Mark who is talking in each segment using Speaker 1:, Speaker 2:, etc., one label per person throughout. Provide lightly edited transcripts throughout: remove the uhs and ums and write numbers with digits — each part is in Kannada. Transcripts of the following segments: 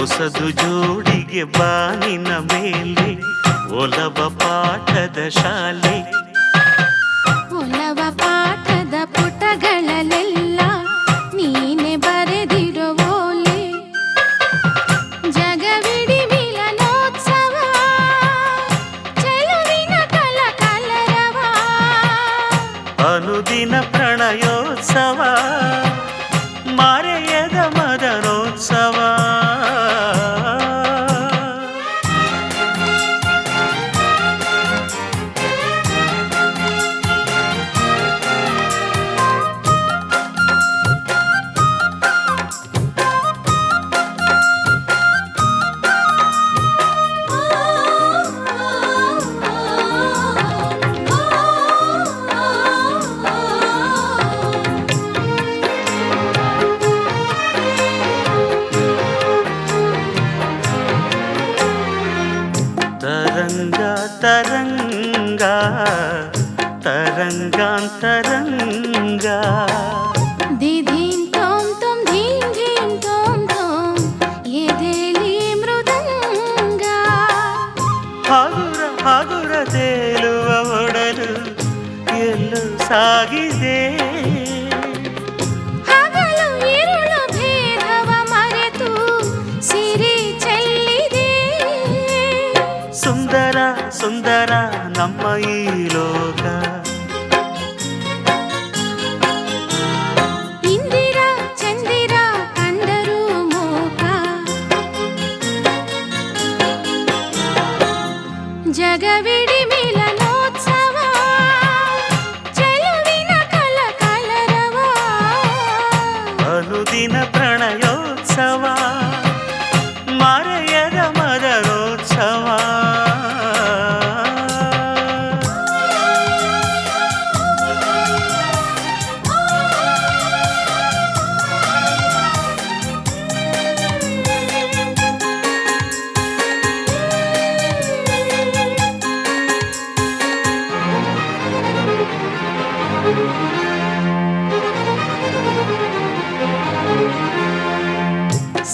Speaker 1: ಹೊಸದು ಜೋಡಿಗೆ ಬಾನಿನ ಮೇಲೆ ಒಲವ ಪಾಠದ ಶಾಲೆ.
Speaker 2: ಒಲವ ಪಾಠದ ಪುಟಗಳಲ್ಲೆಲ್ಲ ನೀನೆ ಬರೆದಿರೋ ಓಲೆ. ಜಗವಿಡಿ ಮಿಲನೋತ್ಸವ, ಚೆಲುವಿನ ಕಲಕಲರವ.
Speaker 1: ಅನುದಿನ ಪ್ರಣಯೋತ್ಸವ, ಮರೆಯದ ಮದನೋತ್ಸವ. ತರಂಗ ತರಂಗ ತರಂಗಾಂತರಂಗ.
Speaker 2: ದಿಧೀಂ ತೋಂ ತೋಂ ಧೀಂ ಧೀಂ ತೋಂ ತೋಂ ಎದೆಲಿ ಮೃದಂಗ.
Speaker 1: ಹಗುರ ಹಗುರ ತೇಲುವ ಒಡಲು ಎಲ್ಲೂ ಸಾಗಿದೆ.
Speaker 2: ಹಗಲು ಇರುಳು ಭೇದವ ಮರೆತು ಸಿರಿ ಚೆಲ್ಲಿದೆ.
Speaker 1: ಸುಂದರ ಸುಂದರ ನಮ್ಮ ಈ ಲೋಕ.
Speaker 2: ಇಂದಿರ ಚಂದಿರ ಕಂಡರೂ ಮೋಕ. ಜಗವಿಡಿ ಮಿಲನೋತ್ಸವ, ಚೆಲುವಿನ ಕಲಕಲರವ.
Speaker 1: ಅನುದಿನ ಪ್ರಣಯೋತ್ಸವ, ಮರೆಯದ ಮದನೋತ್ಸವ.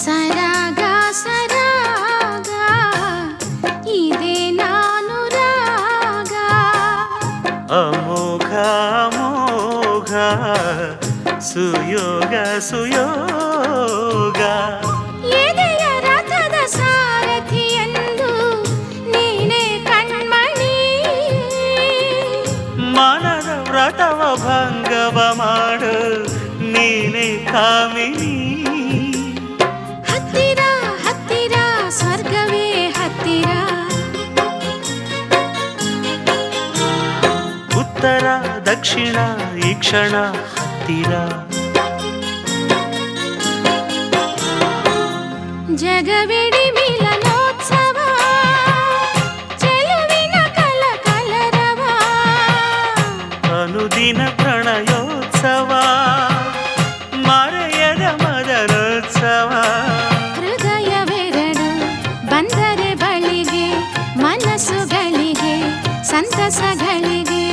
Speaker 2: ಸರಾಗ ಸರಾಗ ಇದೇ ನಾನು ರಾಗ.
Speaker 1: ಅಮೋಘ ಅಮೋಘ ಸುಯೋಗ ಸುಯೋಗ.
Speaker 2: ಎದೆಯ ರಥದ ಸಾರಥಿಯೆಂದು ನೀನೇ ಕಣ್ಮಣಿ.
Speaker 1: ಮನದ ವ್ರತವ ಭಂಗವ ಮಾಡು ನೀನೇ ಕಾಮಿನಿ.
Speaker 2: ಹತ್ತಿರ ಹತ್ತಿರ ಸ್ವರ್ಗವೇ ಹತ್ತಿರ.
Speaker 1: ಉತ್ತರ ದಕ್ಷಿಣ ಈ ಕ್ಷಣ ಹತ್ತಿರ.
Speaker 2: ಜಗವಿಡಿ ಮಿಲನೋತ್ಸವ, ಚೆಲುವಿನ ಕಲಕಲರವ.
Speaker 1: ಅನುದಿನ ಪ್ರಣಯೋತ್ಸವ, ಮರೆಯದ ಮದನೋತ್ಸವ.
Speaker 2: ಹೃದಯವೆರಡು ಬಂದರೆ ಬಳಿಗೆ, ಮನಸ್ಸುಗಳಿಗೆ ಸಂತಸಗಳಿಗೆ.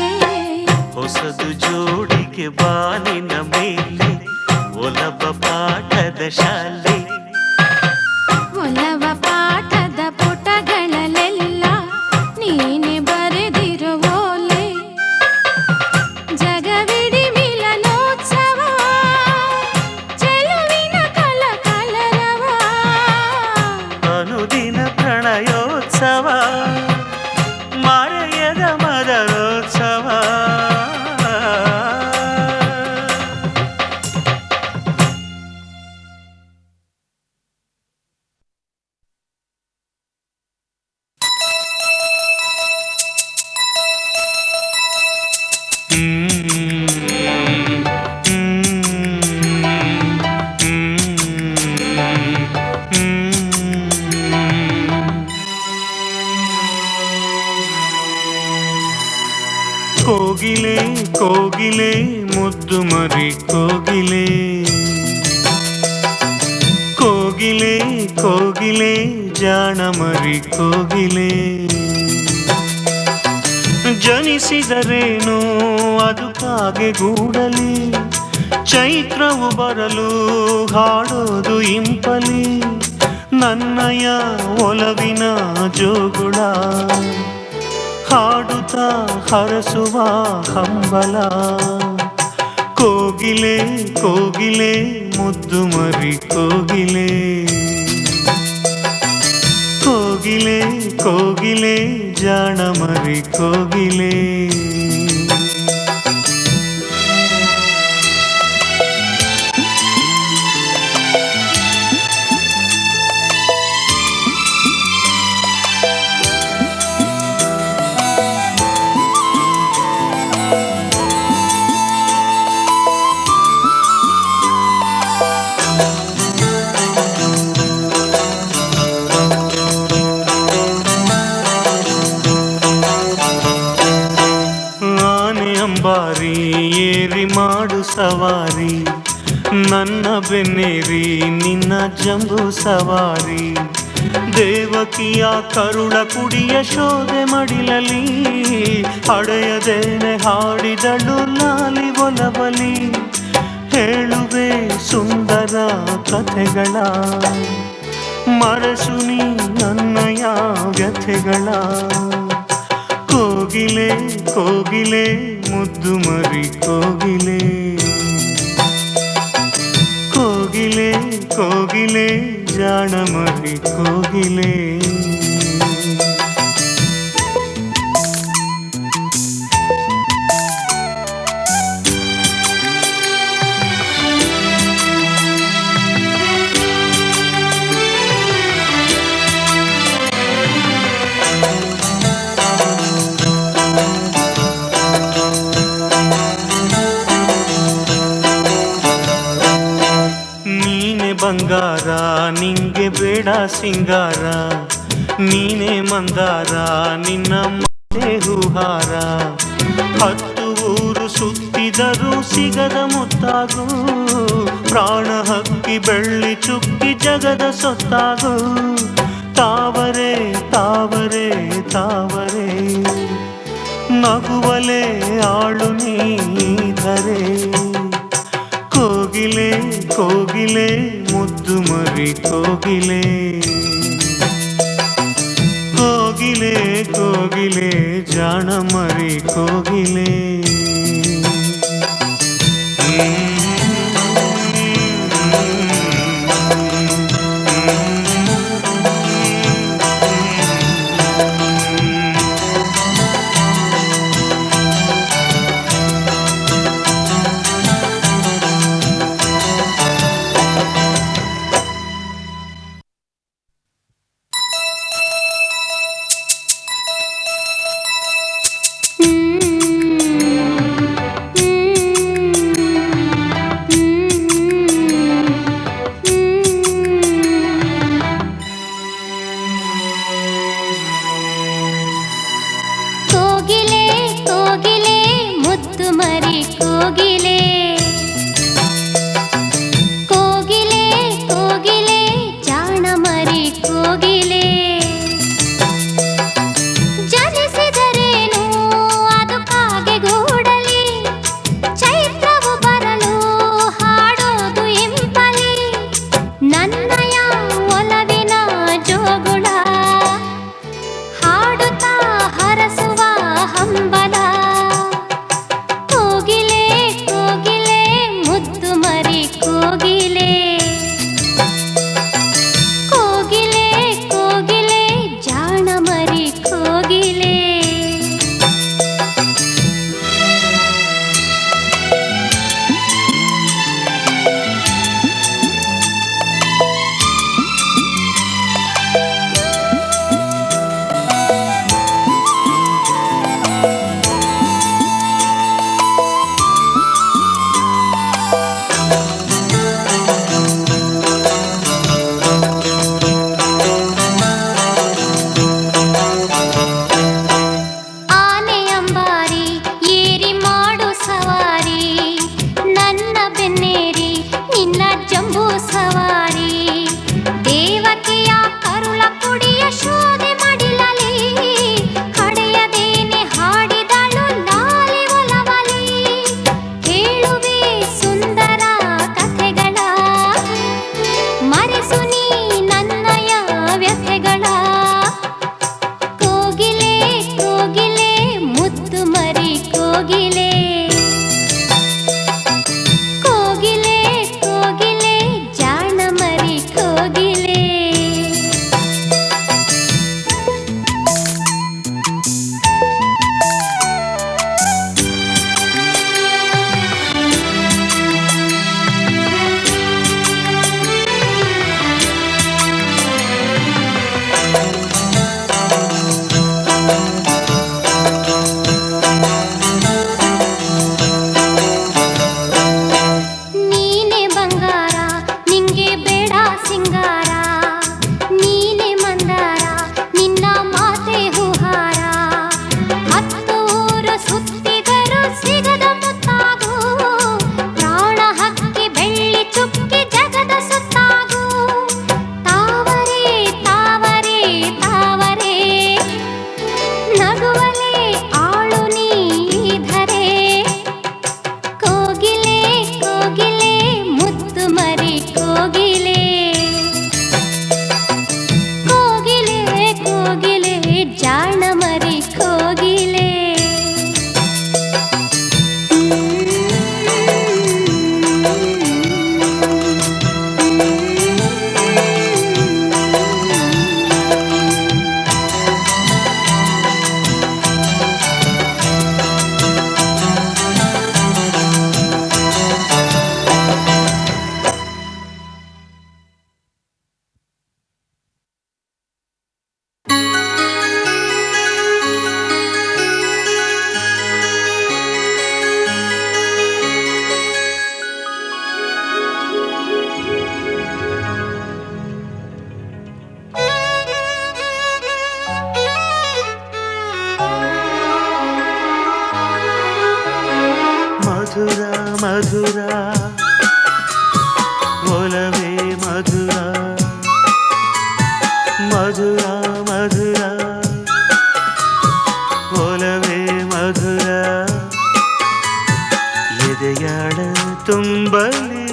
Speaker 1: ಹೊಸದು ಜೋಡಿಗೆ ಬಾನಿನ ಮೇಲೆ ಒಲವ ಪಾಠದ ಶಾಲೆ.
Speaker 2: ಒಲವ ಪಾಠದ ಪುಟಗಳಲ್ಲೆಲ್ಲ ನೀನೆ ಬರೆದಿರೋ ಓಲೆ. ಜಗವಿಡಿ ಮಿಲನೋತ್ಸವ, ಚೆಲುವಿನ ಕಲಕಲರವ.
Speaker 1: ಅನುದಿನ ಪ್ರಣಯೋತ್ಸವ, ಮರೆಯದ ಮದನೋತ್ಸವ. ಕೋಗಿಲೆ ಕೋಗಿಲೆ ಮುದ್ದು ಮರಿ ಕೋಗಿಲೆ. ಕೋಗಿಲೆ ಕೋಗಿಲೆ ಜಾಣ ಮರಿ ಕೋಗಿಲೆ. ಜನಿಸಿದರೇನೋ ಅದು ಕಾಗೆ ಗೂಡಲಿ, ಚೈತ್ರವು ಬರಲು ಹಾಡೋದು ಇಂಪಲಿ. ನನ್ನಯ ಒಲವಿನ ಜೋಗುಳ ಹಾಡುತ್ತಾ ಹರಸುವ ಹಂಬಲ ಕೋಗಿಲೆ ಕೋಗಿಲೆ ಮುದ್ದು ಮರಿ ಕೋಗಿಲೆ ಕೋಗಿಲೆ ಕೋಗಿಲೆ ಜಾಣ ಮರಿ ಕೋಗಿಲೆ ಅಂಬಾರಿ ಏರಿ ಮಾಡು ಸವಾರಿ ನನ್ನ ಬೆನ್ನೇರಿ ನಿನ್ನ ಜಂಬೂ ಸವಾರಿ ದೇವಕಿಯ ಕರುಳ ಕುಡಿಯ ಶೋಧೆ ಮಡಿಲಲಿ ಅಡೆಯದೇನೆ ಹಾಡಿದಳು ಲಾಲಿ ಒಲವಲಿ ಹೇಳುವೆ ಸುಂದರ ಕಥೆಗಳ ಮರೆಸು ನೀ ನನ್ನಯ ವ್ಯಥೆಗಳ ಕೋಗಿಲೆ ಕೋಗಿಲೆ ಮುದ್ದು ಮರಿ ಕೋಗಿಲೆ ಕೋಗಿಲೆ ಕೋಗಿಲೆ ಜಾಣ ಮರಿ ಕೋಗಿಲೆ ಬಂಗಾರ ನಿಂಗೆ ಬೇಡ ಸಿಂಗಾರ ನೀನೇ ಮಂದಾರ ನಿನ್ನ ಮತ್ತೆ ಹೂಹಾರ 10 ಊರು ಸುತ್ತಿದರೂ ಸಿಗದ ಮುತ್ತಾಗು ಪ್ರಾಣ ಹಕ್ಕಿ ಬೆಳ್ಳಿ ಚುಕ್ಕಿ ಜಗದ ಸೊತ್ತಾಗು ತಾವರೆ ತಾವರೆ ತಾವರೆ ನಗುವಲೆ ಆಳು ನೀಧರೆ ಕೋಗಿಲೆ ಕೋಗಿಲೆ ಮುದ್ದು ಮರಿ ಕೋಗಿಲೆ ಕೋಗಿಲೆ ಕೋಗಿಲೆ ಜಾಣ ಮರಿ ಕೋಗಿಲೆ
Speaker 2: ಹರಸುವ ಹಂಬಲ ಕೋಗಿಲೆ ಕೋಗಿಲೆ
Speaker 1: ಮಧುರ ಮಧುರ ಒಲವೇ ಮಧುರ ಮಧುರ ಮಧುರ ಒಲವೇ ಮಧುರ ಎದೆಯಾಳ ತುಂಬಲಿ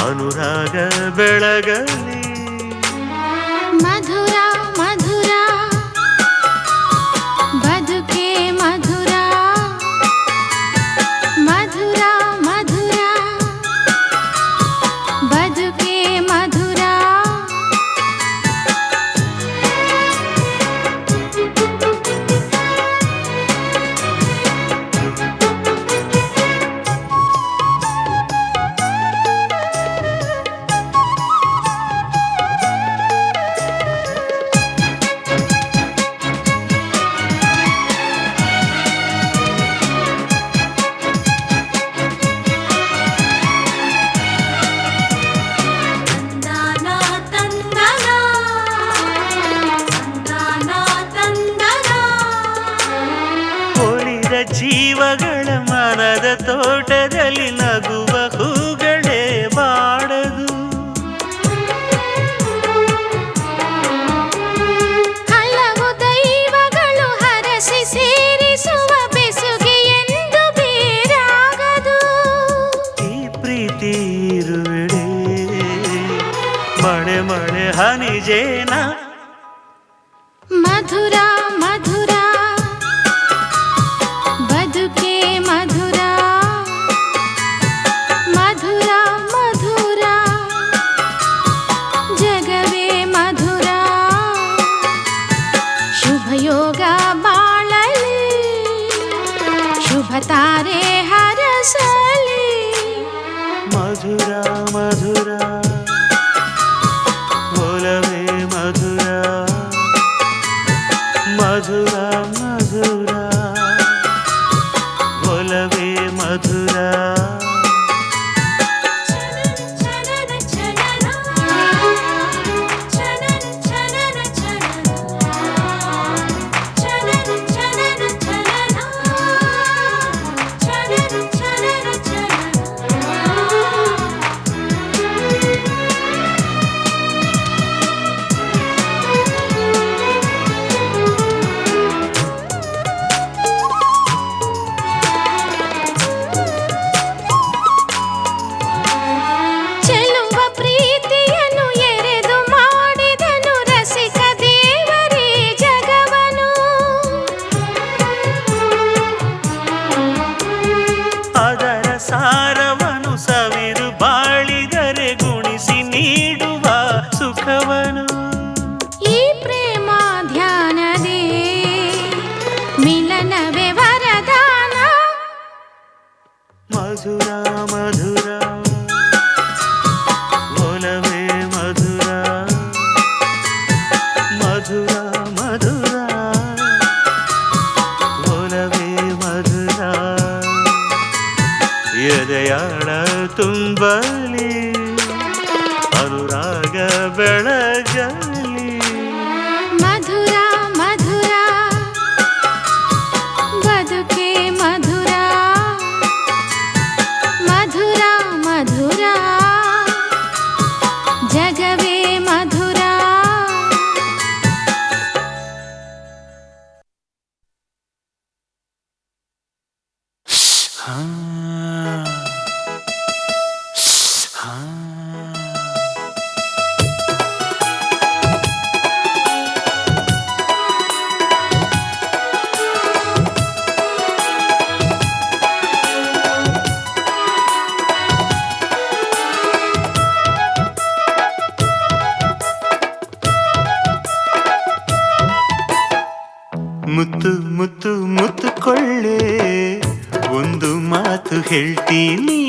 Speaker 1: ಅನುರಾಗ ಬೆಳಗಲಿ
Speaker 2: ಮಧುರ ಮಧುರ ಬದುಕೆ ಮಧುರ ಮಧುರ ಮಧುರ ಬದುಕೆ ಮಧುರ
Speaker 1: ಜೀವಗಳ ಮನದ ತೋಟದಲ್ಲಿ ನಗುವ ಹೂಗಳೇ ಬಾಡದು
Speaker 2: ಹಲವು ದೈವಗಳು ಹರಸಿ ಸೇರಿಸುವ ಬೆಸುಗೆ ಎಂದು ಬೇರಾಗದು
Speaker 1: ಈ ಪ್ರೀತಿ ಇರುವೆಡೆ ಮಳೆ ಮಳೆ ಹನಿಜೇನ
Speaker 2: ಮಧುರ ಮಧುರ ಬದುಕೆ ಮಧುರ ಮಧುರ ಮಧುರ ಜಗವೇ ಮಧುರ ಶುಭಯೋಗ ಬಾಳಲಿ ಶುಭ ತಾರೆ ಹರಸಲಿ
Speaker 1: ಮಧುರ ಮಧುರ ಒಲವೇ ಮಧುರ ಮಧುರ ಮಧುರ ಒಲವೇ ಮಧುರ ಸಾರವನು ಸವಿರು ಬಾಳಿದರೆ ಗುಣಿಸಿ ನೀಡುವ ಸುಖವನು
Speaker 2: ಈ ಪ್ರೇಮ ಧ್ಯಾನದೇ ಮಿಲನವೇ ವರದಾನ
Speaker 1: ಮಧುರ ಮಧುರ ಒಲವೇ ಮಧುರ ಮಧುರ ಮಧುರ ಒಲವೇ ಮಧುರ ಎದೆಯಾಳ ತುಂಬಲಿ ಅನುರಾಗ ಬೆಳಗಲಿ
Speaker 2: ಮಧುರ ಮಧುರ ಬದುಕೆ ಮಧುರ ಮಧುರ ಮಧುರ ಜಗವೇ ಮಧುರ
Speaker 1: ಮುತ್ತು ಮುತ್ತು ಮುತ್ತುಕೊಳ್ಳೆ ಒಂದು ಮಾತು ಹೇಳ್ತೀನಿ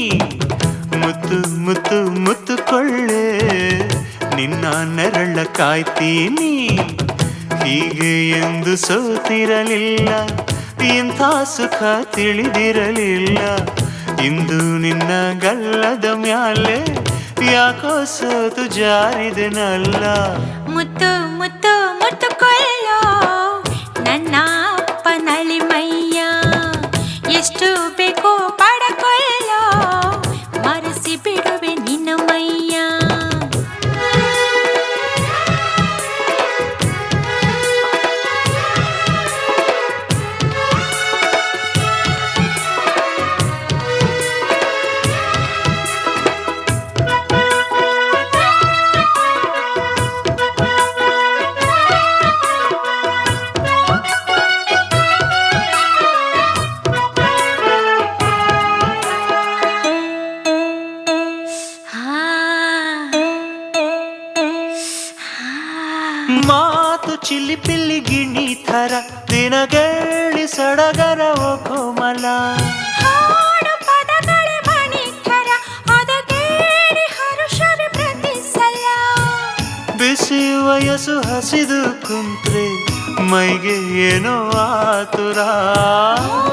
Speaker 1: ಮುತ್ತು ಮುತ್ತು ಮುತ್ತುಕೊಳ್ಳೆ ನಿನ್ನ ನೆರಳ ಕಾಯ್ತೀನಿ ಹೀಗೆ ಎಂದು ಸೋತಿರಲಿಲ್ಲ ಇಂಥ ಸುಖ ತಿಳಿದಿರಲಿಲ್ಲ ಇಂದು ನಿನ್ನ ಗಲ್ಲದ ಮ್ಯಾಲೆ ಯಾಕೋ ಸೋತು ಜಾರಿದೆನಲ್ಲ
Speaker 2: ಮುತ್ತು ಮುತ್ತು ಮುತ್ತುಕೊಳ್ಳೋ ನನ್ನ ಅಪ್ಪನಳಿ ಮೈಯ ಎಷ್ಟು ಬೇಕೋ
Speaker 1: ಚಿಲಿಪಿಲ್ಲಿ ಗಿಣಿ ಥರ ದಿನಗೇಳಿ ಸಡಗರ ಓ ಕೋಮಲ
Speaker 2: ಹಾಡು ಪದಗಳೇ ಮಣಿ ಥರ ಅದ ಕೇಳಿ ಹರುಷವೇ ಪ್ರತಿ ಸಲ
Speaker 1: ಬಿಸಿ ವಯಸ್ಸು ಹಸಿದು ಕುಂತ್ರೆ ಮೈಗೆ ಏನೋ ಆತುರ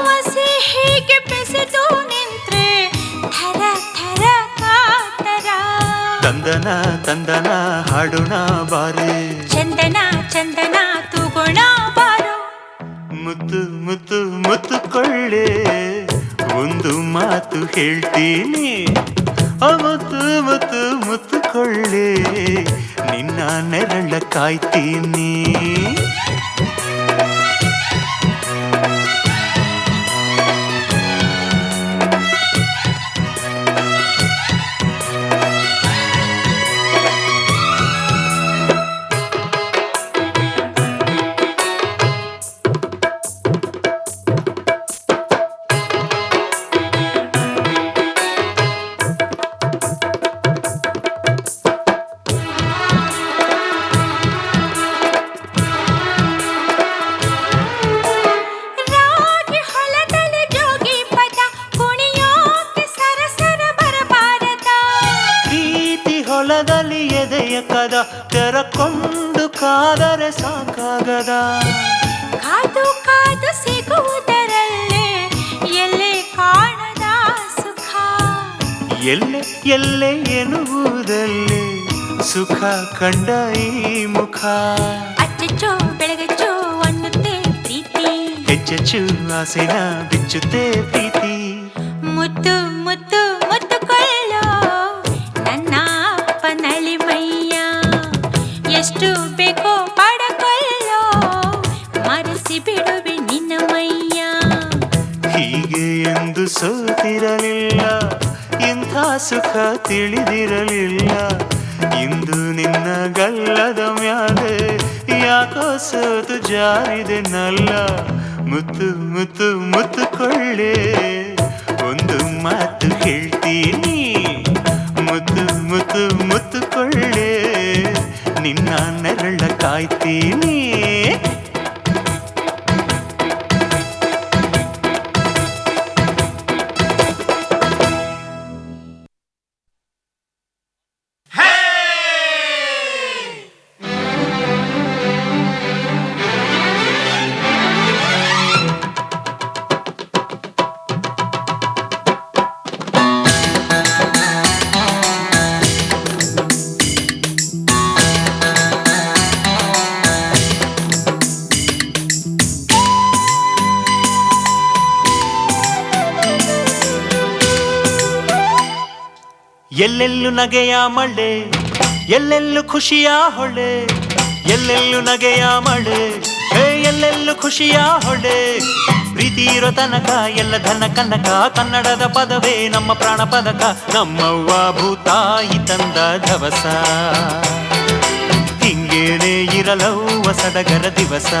Speaker 2: ಹಸಿ ಹೀಗೆ ಬೆಸೆದು ನಿಂತ್ರೆ ಥರ ಥರ ಕಾತರ
Speaker 1: ತಂದನ ತಂದನ ಹಾಡೋಣ ಬಾರೆ
Speaker 2: ಚಂದನ ಚಂದನ ತೂಗೋಣ ಬಾರೋ
Speaker 1: ಮುತ್ತು ಮುತ್ತು ಮುತ್ತುಕೊಳ್ಳೆ ಒಂದು ಮಾತು ಹೇಳ್ತೀನಿ ಮುತ್ತು ಮುತ್ತು ಮುತ್ತುಕೊಳ್ಳೆ ನಿನ್ನ ನೆರಳ ಕಾಯ್ತೀನಿ
Speaker 2: ರಾಗಿ ಹೊಲದಲ್ಲಿ ಜೋಗಿ ಪದ ಕುಣಿಯೋಕೆ ಸರಸರ ಬರಬಾರದ
Speaker 1: ಪ್ರೀತಿ ಹೊಲದಲ್ಲಿ ಎದೆಯ ಕದ ತೆರಕೊಂಡು ಕಾದರೆ ಸಾಕಾಗದ
Speaker 2: ಕಾದು ಕಾದು ಸಿಗುವುದರಲ್ಲೇ ಎಲ್ಲೇ ಕಾಣದ ಸುಖ
Speaker 1: ಎಲ್ಲೆ ಎಲ್ಲೆ ಎನ್ನುವುದಲ್ಲೇ ಸುಖ ಕಂಡ ಈ ಮುಖ
Speaker 2: ಅಚ್ಚಚ್ಚೋ ಬೆಳಗಚ್ಚೋ ಅನ್ನುತ್ತೆ ಪ್ರೀತಿ
Speaker 1: ಹೆಚ್ಚೆಚ್ಚು ಆಸೆನ ಬಿಚ್ಚುತ್ತೆ ಪ್ರೀತಿ
Speaker 2: ಮುತ್ತು ಮುತ್ತು ಮುತ್ತುಕೊಳ್ಳೋ ನನ್ನ ಅಪ್ಪನಳಿ ಮೈಯ ಎಷ್ಟು ಬೇಕೋ ಪಡಕೊಳ್ಳೋ ಮರೆಸಿ ಬಿಡುವೆ ನಿನ್ನ ಮೈಯ
Speaker 1: ಹೀಗೆ ಎಂದು ಸೋತಿರಲಿಲ್ಲ ಇಂಥ ಸುಖ ತಿಳಿದಿರಲಿಲ್ಲ ಇಂದು ನಿನ್ನ ಗಲ್ಲದ ಮ್ಯಾಲೆ ಯಾಕೋ ಸೋತು ಜಾರಿದೆ ನಲ್ಲ ಮುತ್ತು ಮುತ್ತು ಮುತ್ತುಕೊಳ್ಳೆ ಒಂದು ಮಾತು ಹೇಳ್ತೀನಿ ಮುತ್ತು ಮುತ್ತು ಮುತ್ತುಕೊಳ್ಳೆ ನಿನ್ನ ನೆರಳ ಕಾಯ್ತೀನಿ ಎಲ್ಲೆಲ್ಲೂ ನಗೆಯ ಮಳೆ ಎಲ್ಲೆಲ್ಲೂ ಖುಷಿಯ ಹೊಳೆ ಎಲ್ಲೆಲ್ಲೂ ನಗೆಯ ಮಳೆ ಎಲ್ಲೆಲ್ಲೂ ಖುಷಿಯ ಹೊಳೆ ಪ್ರೀತಿ ಇರೋ ತನಕ ಎಲ್ಲ ಧನ ಕನಕ ಕನ್ನಡದ ಪದವೇ ನಮ್ಮ ಪ್ರಾಣ ಪದಕ ನಮ್ಮವ್ವ ಭೂತಾಯಿ ತಂದ ಧವಸ ಹಿಂಗೇನೆ ಇರಲವ್ವ ಸಡಗರ ದಿವಸ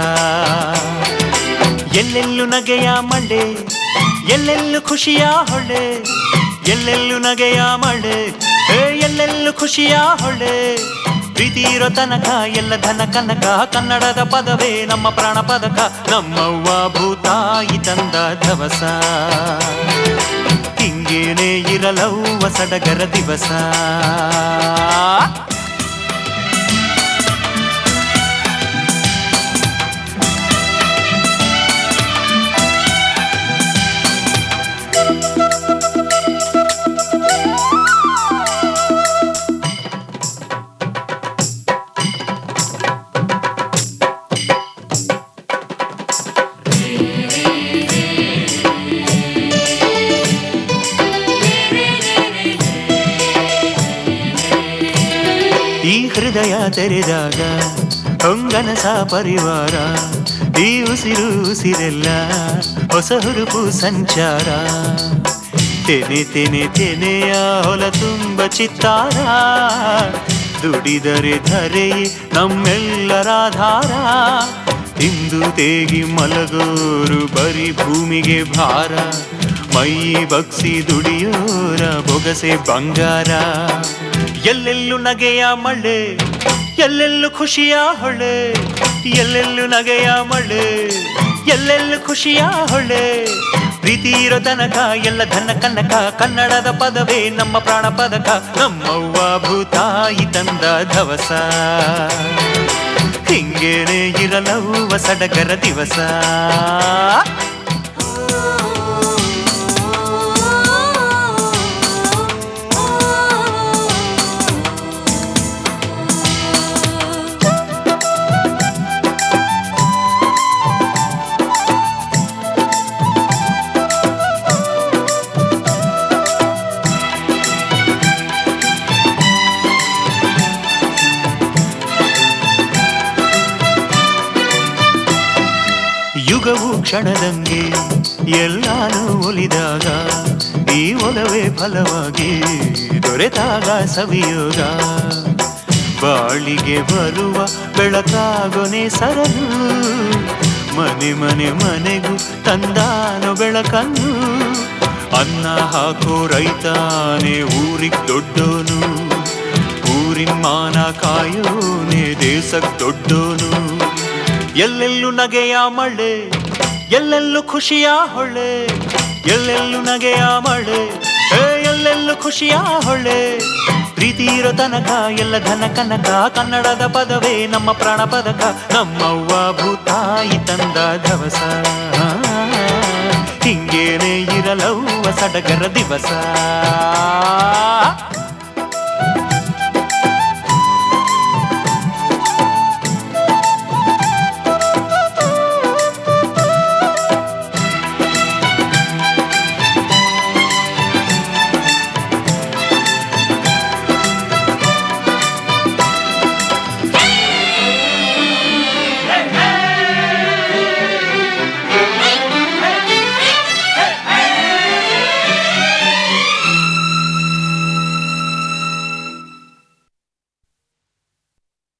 Speaker 1: ಎಲ್ಲೆಲ್ಲೂ ನಗೆಯ ಮಳೆ ಎಲ್ಲೆಲ್ಲೂ ಖುಷಿಯ ಹೊಳೆ ಎಲ್ಲೆಲ್ಲೂ ನಗೆಯ ಮಳೆ ಎಲ್ಲೆಲ್ಲೂ ಖುಷಿಯ ಹೊಳೆ ಪ್ರೀತಿ ಇರೋ ತನಕ ಎಲ್ಲ ಧನ ಕನಕ ಕನ್ನಡದ ಪದವೇ ನಮ್ಮ ಪ್ರಾಣ ಪದಕ ನಮ್ಮವ್ವ ಭೂತಾಯಿ ತಂದ ಧವಸ ಹಿಂಗೇನೆ ಇರಲವ್ವ ಸಡಗರ ದಿವಸ ಈ ಹೃದಯ ತೆರೆದಾಗ ಹೊಂಗನಸ ಪರಿವಾರ ಈ ಉಸಿರು ಉಸಿರೆಲ್ಲ ಹೊಸ ಹುರುಪು ಸಂಚಾರ ತೆನೆ ತೆನೆ ತೆನೆಯ ಹೊಲ ತುಂಬ ಚಿತ್ತಾರ ದುಡಿದರೆ ಧರೆಯೇ ನಮ್ಮೆಲ್ಲರಾಧಾರ ಇಂದು ತೇಗಿ ಮಲಗೋರು ಬರೀ ಭೂಮಿಗೆ ಭಾರ ಮೈ ಬಗ್ಸಿ ದುಡಿಯೋರ ಬೊಗಸೆ ಬಂಗಾರ ಎಲ್ಲೆಲ್ಲೂ ನಗೆಯ ಮಳೆ ಎಲ್ಲೆಲ್ಲೂ ಖುಷಿಯ ಹೊಳೆ ಎಲ್ಲೆಲ್ಲೂ ನಗೆಯ ಮಳೆ, ಎಲ್ಲೆಲ್ಲೂ ಖುಷಿಯ ಹೊಳೆ. ಪ್ರೀತಿ ಇರೋ ತನಕ ಎಲ್ಲ ಧನ ಕನಕ, ಕನ್ನಡದ ಪದವೇ ನಮ್ಮ ಪ್ರಾಣ ಪದಕ. ನಮ್ಮವ್ವ ಭೂತಾಯಿ ತಂದ ಧವಸ, ಹಿಂಗೇನೆ ಇರಲವ್ವ ಸಡಗರ ದಿವಸ. ಯುಗವು ಕ್ಷಣದಂಗೆ ಎಲ್ಲಾನು ಒಲಿದಾಗ, ಈ ಒಲವೇ ಫಲವಾಗಿ ದೊರೆತಾಗ ಸವಿಯೋಗ. ಬಾಳಿಗೆ ಬರುವ ಬೆಳಕಾಗೊನೆ ಸರನು, ಮನೆ ಮನೆ ಮನೆಗೂ ತಂದಾನು ಬೆಳಕನ್ನು. ಅನ್ನ ಹಾಕೋ ರೈತಾನೆ ಊರಿಗ್ ದೊಡ್ಡೋನು, ಊರಿನ ಮಾನ ಕಾಯೋನೆ ದೇಶಕ್ ದೊಡ್ಡೋನು. ಎಲ್ಲೆಲ್ಲೂ ನಗೆಯ ಮಳೆ, ಎಲ್ಲೆಲ್ಲೂ ಖುಷಿಯ ಹೊಳೆ. ಎಲ್ಲೆಲ್ಲೂ ನಗೆಯ ಮಳೆ, ಎಲ್ಲೆಲ್ಲೂ ಖುಷಿಯ ಹೊಳೆ. ಪ್ರೀತಿ ಇರೋ ತನಕ ಎಲ್ಲ ಧನ ಕನಕ, ಕನ್ನಡದ ಪದವೇ ನಮ್ಮ ಪ್ರಾಣ ಪದಕ. ನಮ್ಮವ್ವ ಭೂತಾಯಿ ತಂದ ಧವಸ, ಹಿಂಗೇನೆ ಇರಲವ್ವ ಸಡಗರ ದಿವಸ.